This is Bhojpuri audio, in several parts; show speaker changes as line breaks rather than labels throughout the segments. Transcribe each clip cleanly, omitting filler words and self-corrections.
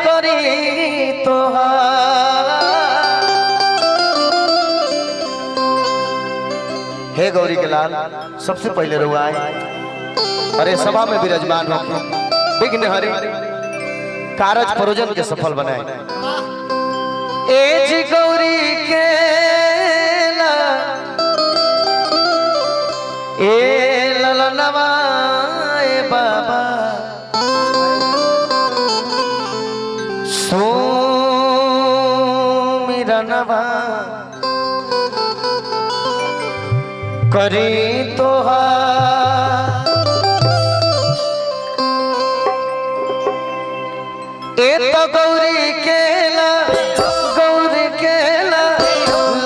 करी तोहार। हे गौरी के लाल सबसे पहले रुआए अरे सभा में विराजमान हो विघ्न हरि कारज प्रयोजन के सफल बनाए। ए जी गौरी के ला ए ललनवा ए बाबा सोमिरनवा करी तोहार। ए तो गौरी केला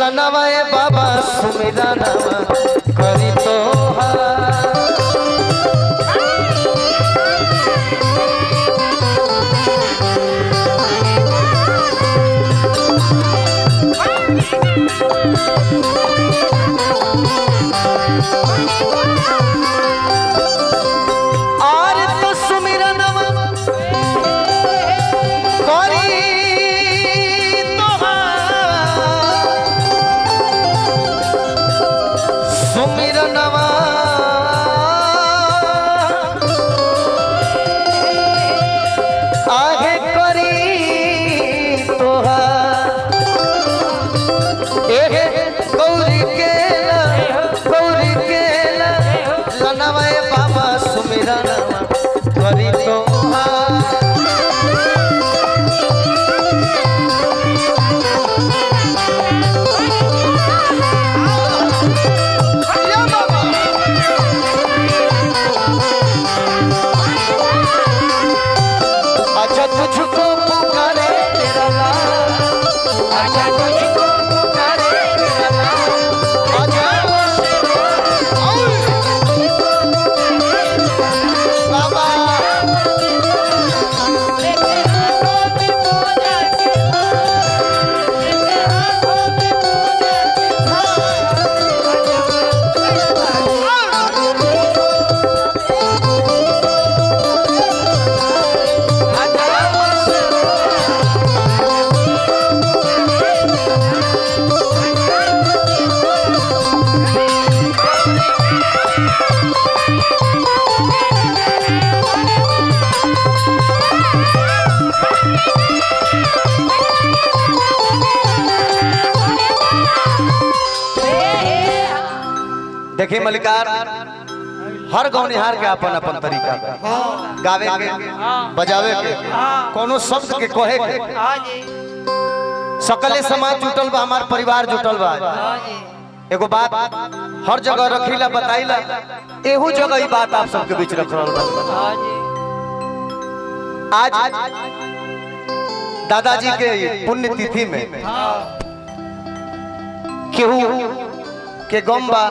लनवा ए बाबा सुमिरनवा करी तोहार। और तो सुमिरनवा करी तोहार। सुमिरनवा आगे करी तोहार। गौरी केला लनवा ए बाबा सुमिरनवा करी तोहार। अच्छा तुझको पुकारे तेरा लाल, अच्छा तुझको पुकारे तेरा लाल, आजा बाबा देखिए मलिकार हर गौनिहार के अपन अपन तरीका गावे के बजावे के कोनो शब्द के कहे के सकले समाज जुटल बा हमार परिवार जुटल बा। एगो बात हर जगह रखीला बताइला एहू जगह ई बात आप सबके बीच रख रहल बा। आज दादाजी के पुण्य तिथि में केहू के गम बा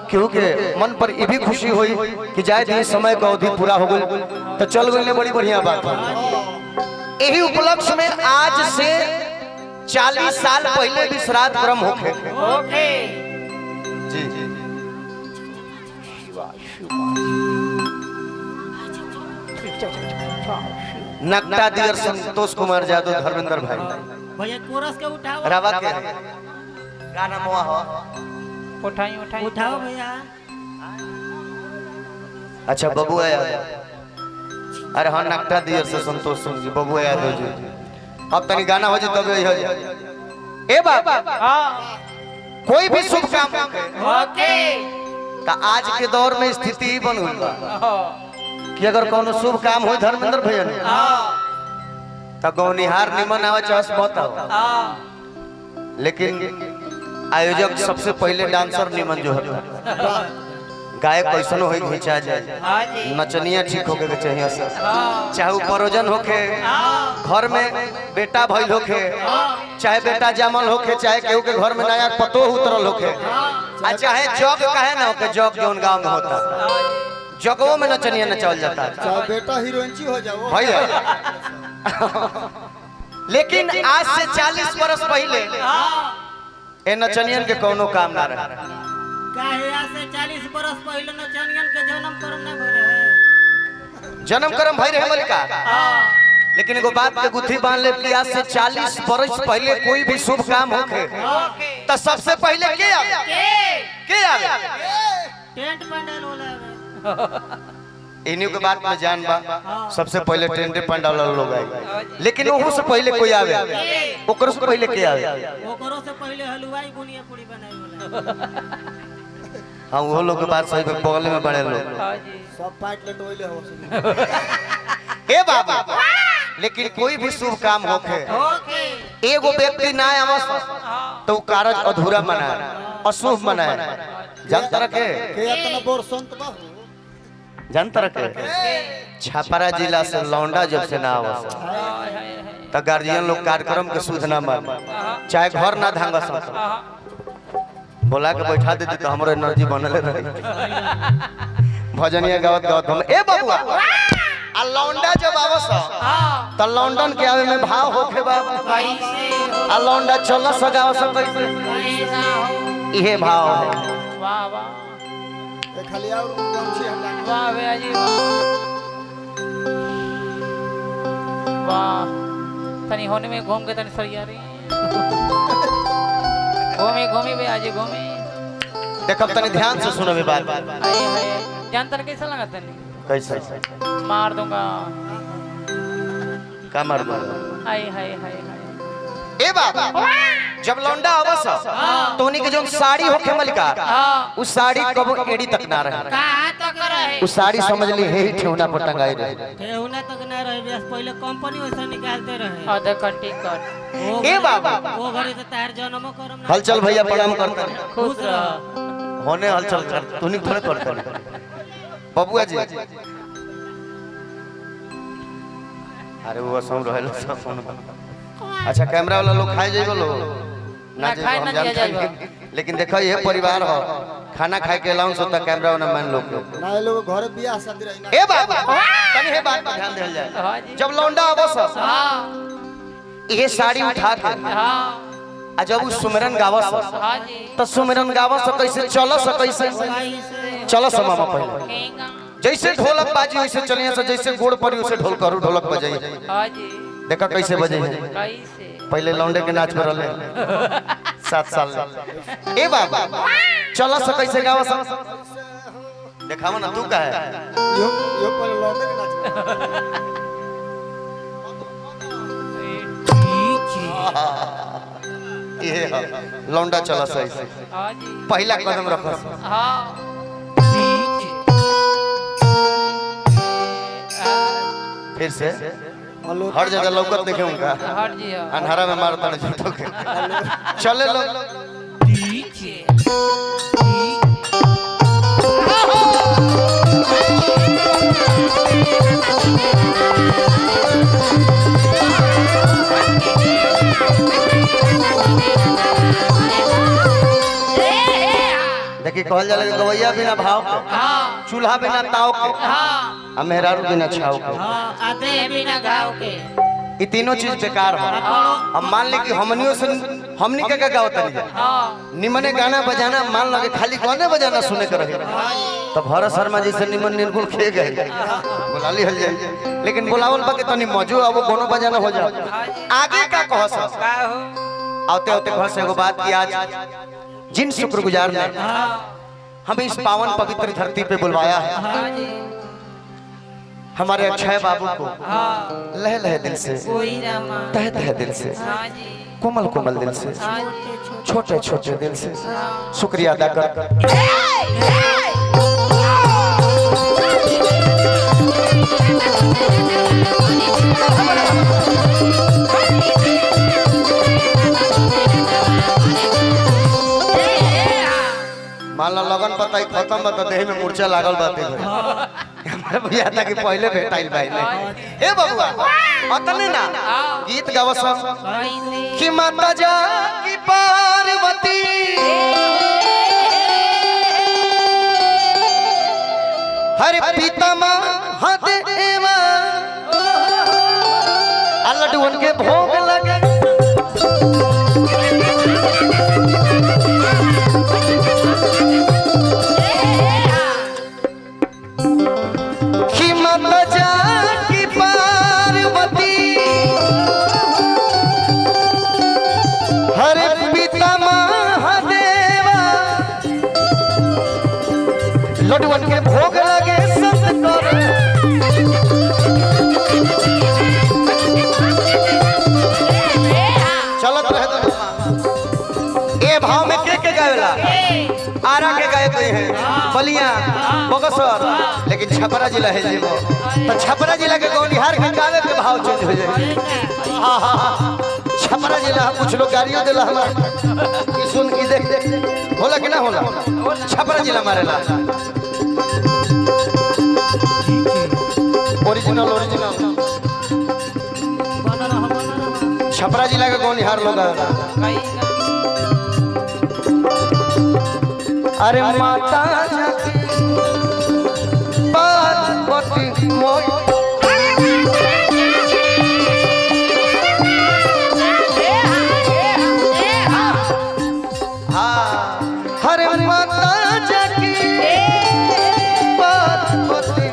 केहू के मन पर ये भी खुशी हुई कि जाए दिन समय का अवधि पूरा हो गई तो चल गई बड़ी बढ़िया बात है। यही उपलक्ष्य में आज से 40 साल पहले भी श्राद्ध क्रम होखे जी नकटा दियर संतोष कुमार यादव धर्मेंद्र भाई
भैया कोरस के उठाओ
रावा के गाना मोआ हो
उठाओ भैया।
अच्छा बबुआ यादव अरे हाँ नकटा दियर से संतोष सिंह जी बबुआ यादव जी अब तनी गाना हो जाए तब हो जाए। ए बाबा कोई भी शुभ काम
ओके
तो आज के दौर में स्थिति ही बन हुई कि अगर कोनो शुभ काम हो धर्मेंद्र भैया ने तो गौनिहार निमन आवा चाहस मत आओ लेकिन आयोजक सबसे पहले डांसर निमन जो होता गायक कैसन हो घिंचा जाए नचनिया ठीक होके चाहिए चाहे उपरोजन होके घर में बेटा भइल होके चाहे बेटा जामल होके चाहे केहू के घर में नया पतो उतरल होके चाहे जग कहे ना होके जग जौन गांव में होता जगों में नचनिया नचावल जाता है
चाहे बेटा हीरोइनची हो जाओ
भैया लेकिन आज से 40 बरस पहले ए नचनियन के कोनो काम ना रहे
काहे आज से 40 बरस पहले नचनियन के जन्म करम ना भरे
जन्म कर्म भई रहे मलिका लेकिन एगो बात के गुत्थी बांध ले कि आज से 40 वर्ष पहले कोई भी शुभ काम होखे तो सबसे पहले के आवे? के आवे?
टेंट पंडाल वाला
इन्हीं के बात में जान बा सबसे पहले टेंट पंडाल वाला लोग आए, लेकिन ओहो से पहले कोई आवे? ओकरो से पहले के आवे?
ओकरो से पहले हलवाई बुनिया पूरी बनाई वाला।
हां वो लोग के बात सही में बगल में बड़े लोग
सब पाइट लटोइले हो
ए बाबा। लेकिन कोई भी शुभ काम होखे एगो व्यक्ति ना आवस तो कार्य अधूरा मनाए, अशुभ मनाए। जानता रखे
इतना बोर संत बा
जानता रखे छपरा जिला से लौंडा जब से ना आवस तो गार्जियन लोग कार्यक्रम के शुद्ध ना मान, चाहे घर ना धांगस, बोला के बैठा देते तो हमरो एनर्जी बनले रही। भजनिया गावत गावत हम ए बबुआ आ लौंडा जब आवस त लौंडन के आवे में भाव होखे बाबू आ लौंडा चल सगाव सब कैसे इहे भाव है।
वाह वाह
खाली और पंछी हटा
वाह भैया जी वाह। तनी होने में घूम के तनी सरिया रही घूमी भैया जी घूमी।
देखब तनी ध्यान से सुनबे बात।
आए हाय जानतर कैसा लगा तनी?
कैसे
मार दूंगा।
का मार दूंगा?
हाय हाय हाय हाय
ए बाबा जब लौंडा आवस तो उन्हीं के जो साड़ी होखे मलिका उस साड़ी कब एड़ी तक ना रहे।
कहां तक रहे?
उस साड़ी समझ ली हे ठेवना पर टंगाई रहे।
ठेहुना तक ना रहे, बस पहले कंपनी वैसा निकालते रहे आधा घंटे कर।
ए बाबा
वो घरे तो तार जन्मो करम ना।
हलचल भैया प्रणाम करते
खुश रह।
होने हलचल कर तूनी थोड़े करते बबुआ जी। अरे वो सम रहल सब सुन। अच्छा कैमरा वाला लोग खाए जाइबो लो ना
खाए
हम
ना
जानते
जाइबो।
हैं। लेकिन देखो ये परिवार हो खाना खाए के अलाउंस होता कैमरा वाला मान लोग
ना ये लोग घरे बियाह शादी रही ना
ए बाबा तनी हे बात पर ध्यान देल जाए। जब लौंडा आवस
हां
ये साड़ी उठा के
हां
आ जब उ सुमिरन गावस
हां जी
तो सुमिरन गावस कैसे चलस कैसे चलस मामा पहले जैसे ढोलक बाजी वैसे चलिए से जैसे गोड़ पड़ी वैसे ढोल करू ढोलक बजाई।
हां जी
देखा कैसे बजे
कैसे
पहले लौंडे के नाच में रहले 7 साल ए बाबा चला से कैसे गावस देखावा ना तू का है
यो पर लौंडे के नाच
ये लौंडा चला से ऐसे
हां जी
पहला कदम रखस
हां
फिर से हर जगह लौकत देखे उनका
हट जी
अंधारा में मारता है झूठों के चले लोग देखिए कहल जाला कि गवैया बिना भाव के चूल्हा बिना ताव के आ मेहरारू बिना छाव के
आते बिना गाँव के
ये तीनों चीज बेकार हो। अब मान ले कि हमनियों से हमनी के गाँव तनी जाए निमने गाना बजाना मान लगे खाली गाने बजाना सुने के रहे तो भरत शर्मा जी से निमन निर्गुण खे गए बुला ली हल जाए। लेकिन बुलावल बाकी तनी मौजू अब गाना बजाना हो जाए आगे का कहस आते आते घर से एगो बात की आज जिन शुक्रगुजार ने हमें इस पावन पवित्र धरती पे बुलवाया है हमारे अक्षय बाबू को लह लह दिल से तह तह दिल से कोमल कोमल दिल से छोटे छोटे दिल से शुक्रिया अदा कर मान लो लगन पता खत्म बता देह में मूर्छा लागल बाते हमारे भैया था कि पहले भेटाइल भाई ने ए बबुआ अतने ना गीत गावस कि माता जा की पार्वती हरे पिता महादेवा लड्डुअन के भोग लगे पार्वती बलिया बगसर लेकिन छपरा जिला है जीवो तो छपरा जिला के गौनिहार के गावे के भाव चेंज हो जाए छपरा जिला कुछ लोग गाड़ियों देला हमार ई सुन ई देख होला कि ना होला छपरा जिला मारेला ओरिजिनल छपरा जिला के गौनिहार लोग अरे माता पार्वती मोई हरे माता जाकी पार्वती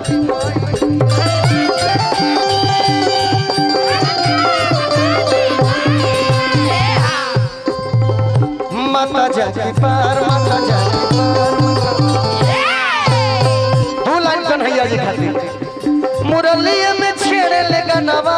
माता जाकी पार माता जाकी दो लाइन कन्हैया जी खातिर मुरलिया में छेड़े लेगा नवा